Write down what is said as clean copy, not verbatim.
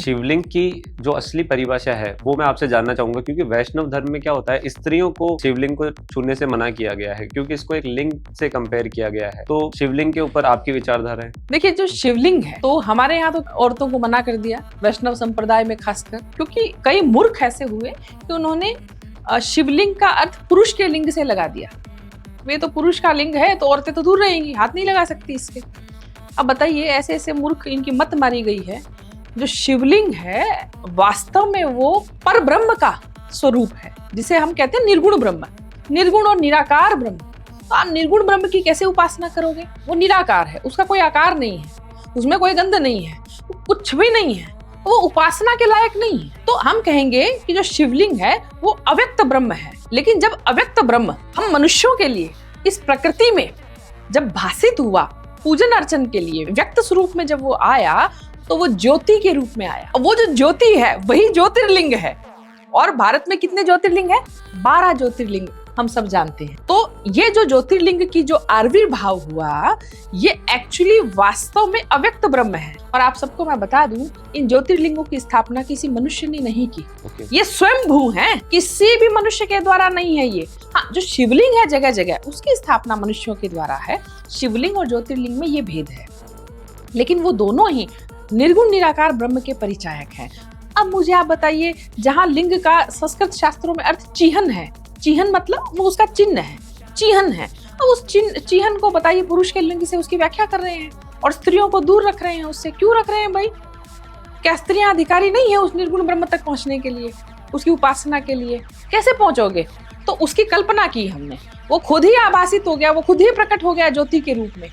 शिवलिंग की जो असली परिभाषा है वो मैं आपसे जानना चाहूंगा, क्योंकि वैष्णव धर्म में क्या होता है, स्त्रियों को शिवलिंग को छूने से मना किया गया है, क्योंकि इसको एक लिंग से कंपेयर किया गया है। तो शिवलिंग के ऊपर आपकी विचारधारा है? देखिए, जो शिवलिंग है तो हमारे यहाँ तो औरतों को मना कर दिया, वैष्णव संप्रदाय में खासकर, क्योंकि कई मूर्ख ऐसे हुए कि उन्होंने शिवलिंग का अर्थ पुरुष के लिंग से लगा दिया। वे तो पुरुष का लिंग है तो औरतें तो दूर रहेंगी, हाथ नहीं लगा सकती इसके। अब बताइए, ऐसे ऐसे मूर्ख, इनकी मत मारी गई है। जो शिवलिंग है वास्तव में वो पर ब्रह्म का स्वरूप है, जिसे हम कहते हैं निर्गुण ब्रह्म, निर्गुण और निराकार ब्रह्म। तो आप निर्गुण ब्रह्म की कैसे उपासना करोगे? वो निराकार है, उसका कोई आकार नहीं है, उसमें कोई गंध नहीं है, कुछ भी नहीं है, वो उपासना के लायक नहीं है। तो हम कहेंगे कि जो शिवलिंग है वो अव्यक्त ब्रह्म है। लेकिन जब अव्यक्त ब्रह्म हम मनुष्यों के लिए इस प्रकृति में जब भाषित हुआ, पूजन अर्चन के लिए व्यक्त स्वरूप में जब वो आया, तो वो ज्योति के रूप में आया। वो जो ज्योति है वही ज्योतिर्लिंग है। और भारत में कितने ज्योतिर्लिंग है? 12 ज्योतिर्लिंग हम सब जानते हैं। तो ये जो ज्योतिर्लिंग की जो आविर्भाव हुआ, ये एक्चुअली वास्तव में अव्यक्त ब्रह्म है। और आप सबको मैं बता दूं, इन ज्योतिर्लिंगों की स्थापना किसी मनुष्य ने नहीं की। ये स्वयंभू हैं, किसी भी मनुष्य के द्वारा नहीं है ये। हाँ, जो शिवलिंग है जगह जगह, उसकी स्थापना मनुष्यों के द्वारा है। शिवलिंग और ज्योतिर्लिंग में ये भेद है, लेकिन वो दोनों ही निर्गुण निराकार ब्रह्म के परिचायक हैं। अब मुझे आप बताइए, जहाँ लिंग का संस्कृत शास्त्रों में अर्थ चिह्न है, चिह्न मतलब वो उसका चिन्ह है, चिह्न है। अब उस चिह्न को बताइए, पुरुष के लिंग से उसकी व्याख्या कर रहे हैं और स्त्रियों को दूर रख रहे हैं उससे। क्यों रख रहे हैं भाई? क्या स्त्रियां अधिकारी नहीं है उस निर्गुण ब्रह्म तक पहुंचने के लिए, उसकी उपासना के लिए? कैसे पहुंचोगे? तो उसकी कल्पना की हमने, वो खुद ही आभासित हो गया, वो खुद ही प्रकट हो गया ज्योति के रूप में।